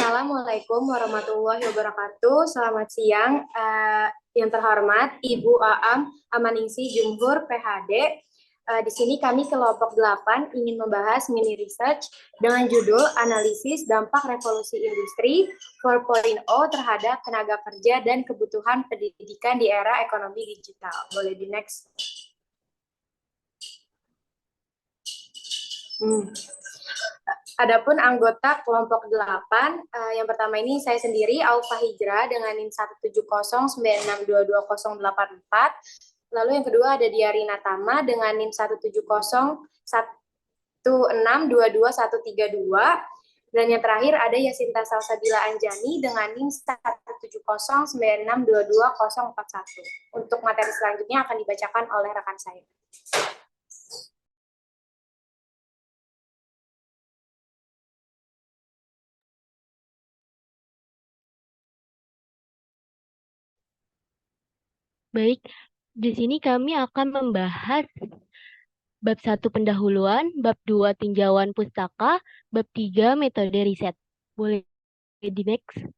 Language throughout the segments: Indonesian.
Assalamualaikum warahmatullahi wabarakatuh. Selamat siang, yang terhormat Ibu Aam Amaningsi Jumhur PhD. Di sini kami kelompok 8 ingin membahas mini research dengan judul Analisis Dampak Revolusi Industri 4.0 terhadap tenaga kerja dan kebutuhan pendidikan di era ekonomi digital. Boleh di next. Adapun anggota kelompok 8, yang pertama ini saya sendiri, Aufa Hijra dengan NIM 17096222084. Lalu yang kedua ada Diarina Tama dengan NIM 17016221132. Dan yang terakhir ada Yasinta Salsabila Anjani dengan NIM 17096222041. Untuk materi selanjutnya akan dibacakan oleh rekan saya. Baik, di sini kami akan membahas bab 1 pendahuluan, bab 2 tinjauan pustaka, bab 3 metode riset. Boleh di next.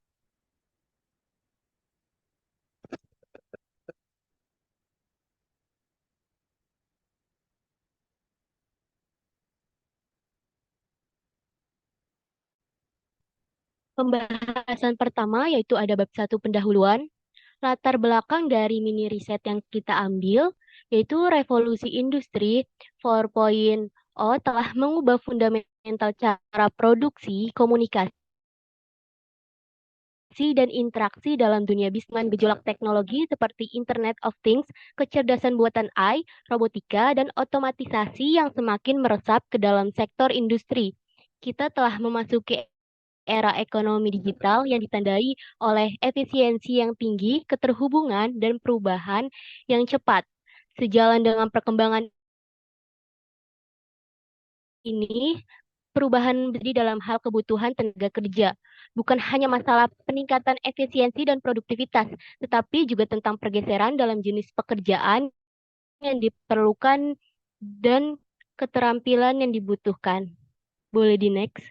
Pembahasan pertama yaitu ada bab 1 pendahuluan, latar belakang dari mini riset yang kita ambil, yaitu revolusi industri 4.0 telah mengubah fundamental cara produksi, komunikasi, dan interaksi dalam dunia bisnis dengan gejolak teknologi seperti Internet of Things, kecerdasan buatan AI, robotika, dan otomatisasi yang semakin meresap ke dalam sektor industri. Kita telah memasuki era ekonomi digital yang ditandai oleh efisiensi yang tinggi, keterhubungan, dan perubahan yang cepat. Sejalan dengan perkembangan ini, perubahan di dalam hal kebutuhan tenaga kerja. Bukan hanya masalah peningkatan efisiensi dan produktivitas, tetapi juga tentang pergeseran dalam jenis pekerjaan yang diperlukan dan keterampilan yang dibutuhkan. Boleh di next.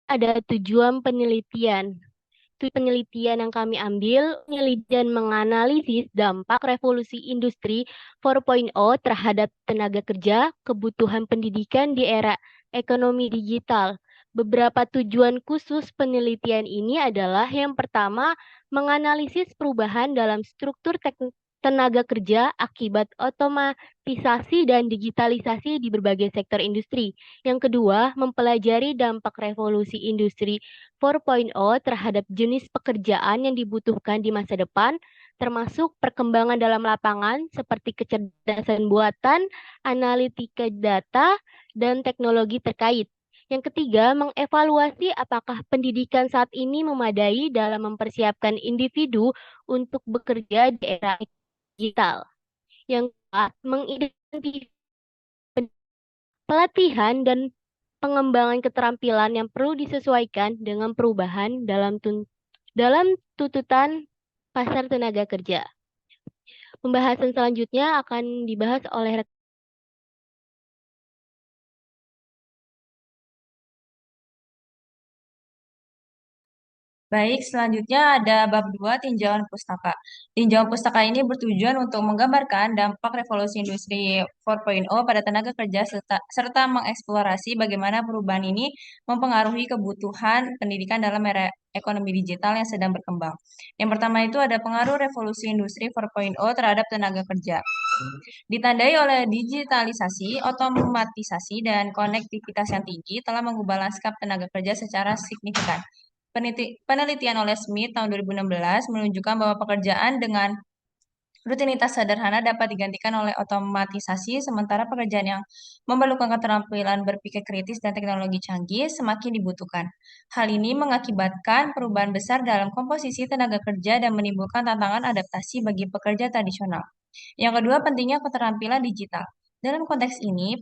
Ada tujuan penelitian. Penelitian yang kami ambil, penelitian menganalisis dampak revolusi industri 4.0 terhadap tenaga kerja, kebutuhan pendidikan di era ekonomi digital. Beberapa tujuan khusus penelitian ini adalah yang pertama, menganalisis perubahan dalam struktur tenaga kerja akibat otomatisasi dan digitalisasi di berbagai sektor industri. Yang kedua, mempelajari dampak revolusi industri 4.0 terhadap jenis pekerjaan yang dibutuhkan di masa depan, termasuk perkembangan dalam lapangan seperti kecerdasan buatan, analitika data, dan teknologi terkait. Yang ketiga, mengevaluasi apakah pendidikan saat ini memadai dalam mempersiapkan individu untuk bekerja di era digital. Yang keempat, mengidentifikasi pelatihan dan pengembangan keterampilan yang perlu disesuaikan dengan perubahan dalam tuntutan pasar tenaga kerja. Pembahasan selanjutnya akan dibahas oleh Baik, selanjutnya ada bab 2 tinjauan pustaka. Tinjauan pustaka ini bertujuan untuk menggambarkan dampak revolusi industri 4.0 pada tenaga kerja serta mengeksplorasi bagaimana perubahan ini mempengaruhi kebutuhan pendidikan dalam era ekonomi digital yang sedang berkembang. Yang pertama itu ada pengaruh revolusi industri 4.0 terhadap tenaga kerja. Ditandai oleh digitalisasi, otomatisasi, dan konektivitas yang tinggi telah mengubah lanskap tenaga kerja secara signifikan. Penelitian oleh Smith tahun 2016 menunjukkan bahwa pekerjaan dengan rutinitas sederhana dapat digantikan oleh otomatisasi, sementara pekerjaan yang memerlukan keterampilan berpikir kritis dan teknologi canggih semakin dibutuhkan. Hal ini mengakibatkan perubahan besar dalam komposisi tenaga kerja dan menimbulkan tantangan adaptasi bagi pekerja tradisional. Yang kedua, pentingnya keterampilan digital. Dalam konteks ini,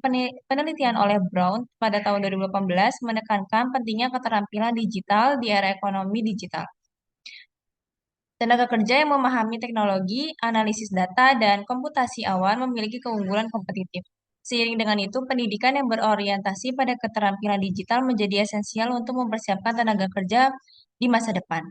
penelitian oleh Brown pada tahun 2018 menekankan pentingnya keterampilan digital di era ekonomi digital. Tenaga kerja yang memahami teknologi, analisis data, dan komputasi awan memiliki keunggulan kompetitif. Seiring dengan itu, pendidikan yang berorientasi pada keterampilan digital menjadi esensial untuk mempersiapkan tenaga kerja di masa depan.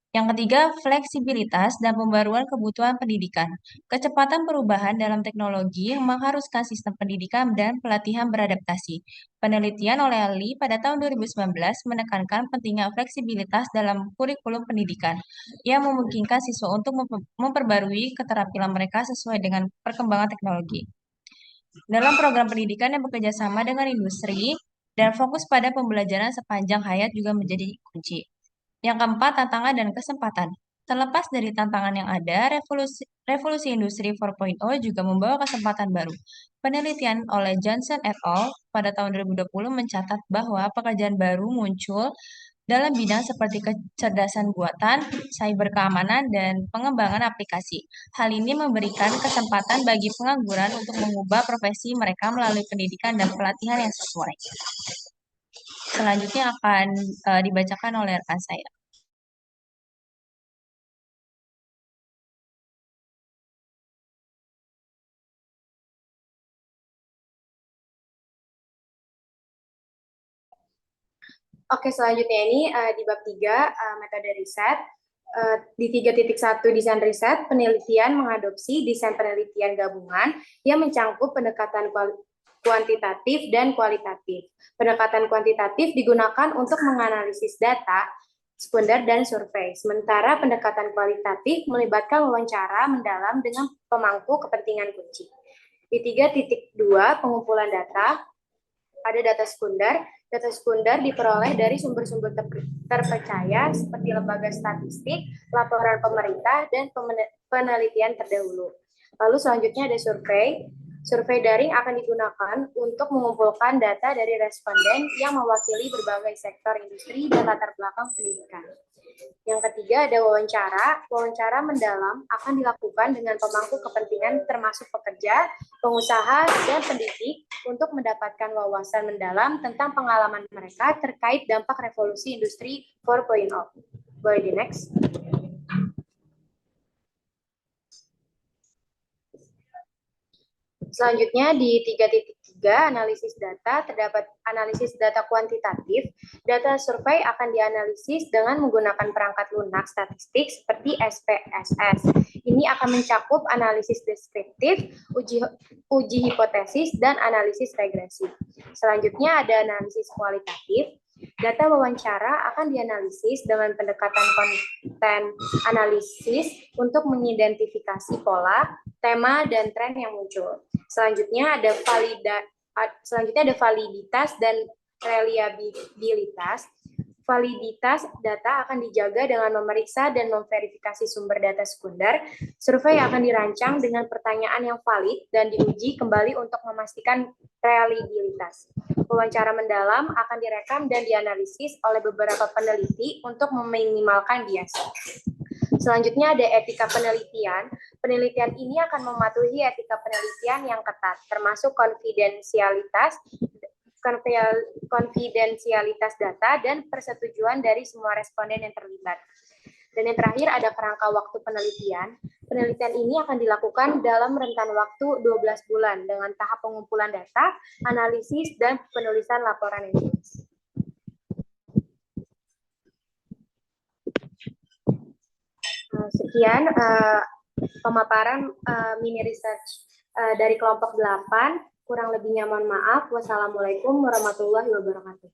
Yang ketiga, fleksibilitas dan pembaruan kebutuhan pendidikan. Kecepatan perubahan dalam teknologi mengharuskan sistem pendidikan dan pelatihan beradaptasi. Penelitian oleh Ali pada tahun 2019 menekankan pentingnya fleksibilitas dalam kurikulum pendidikan yang memungkinkan siswa untuk memperbarui keterampilan mereka sesuai dengan perkembangan teknologi. Dalam program pendidikan yang bekerja sama dengan industri dan fokus pada pembelajaran sepanjang hayat juga menjadi kunci. Yang keempat, tantangan dan kesempatan. Terlepas dari tantangan yang ada, revolusi industri 4.0 juga membawa kesempatan baru. Penelitian oleh Johnson et al. Pada tahun 2020 mencatat bahwa pekerjaan baru muncul dalam bidang seperti kecerdasan buatan, cyber keamanan, dan pengembangan aplikasi. Hal ini memberikan kesempatan bagi pengangguran untuk mengubah profesi mereka melalui pendidikan dan pelatihan yang sesuai. Selanjutnya akan dibacakan oleh rekan saya. Oke, selanjutnya ini di bab 3, metode riset. Di 3.1 desain riset, penelitian mengadopsi desain penelitian gabungan yang mencangkup pendekatan kuantitatif dan kualitatif. Pendekatan kuantitatif digunakan untuk menganalisis data, sekunder, dan survei. Sementara pendekatan kualitatif melibatkan wawancara mendalam dengan pemangku kepentingan kunci. Di 3.2, pengumpulan data, ada data sekunder. Data sekunder diperoleh dari sumber-sumber terpercaya seperti lembaga statistik, laporan pemerintah, dan penelitian terdahulu. Lalu selanjutnya ada survei. Survei daring akan digunakan untuk mengumpulkan data dari responden yang mewakili berbagai sektor industri dan latar belakang pendidikan. Yang ketiga ada wawancara. Wawancara mendalam akan dilakukan dengan pemangku kepentingan termasuk pekerja, pengusaha, dan pendidik untuk mendapatkan wawasan mendalam tentang pengalaman mereka terkait dampak revolusi industri 4.0. Boleh di next. Selanjutnya di 3.3 analisis data, terdapat analisis data kuantitatif. Data survei akan dianalisis dengan menggunakan perangkat lunak statistik seperti SPSS. Ini akan mencakup analisis deskriptif, uji hipotesis, dan analisis regresi. Selanjutnya ada analisis kualitatif. Data wawancara akan dianalisis dengan pendekatan konten analisis untuk mengidentifikasi pola, tema, dan tren yang muncul. Selanjutnya ada validitas dan reliabilitas. Validitas data akan dijaga dengan memeriksa dan memverifikasi sumber data sekunder. Survei akan dirancang dengan pertanyaan yang valid dan diuji kembali untuk memastikan reliabilitas. Wawancara mendalam akan direkam dan dianalisis oleh beberapa peneliti untuk meminimalkan bias. Selanjutnya ada etika penelitian. Penelitian ini akan mematuhi etika penelitian yang ketat, termasuk konfidensialitas data dan persetujuan dari semua responden yang terlibat. Dan yang terakhir ada kerangka waktu penelitian. Penelitian ini akan dilakukan dalam rentan waktu 12 bulan dengan tahap pengumpulan data, analisis, dan penulisan laporan yang jelas. Sekian pemaparan mini research dari kelompok 8. Kurang lebihnya mohon maaf. Wassalamualaikum warahmatullahi wabarakatuh.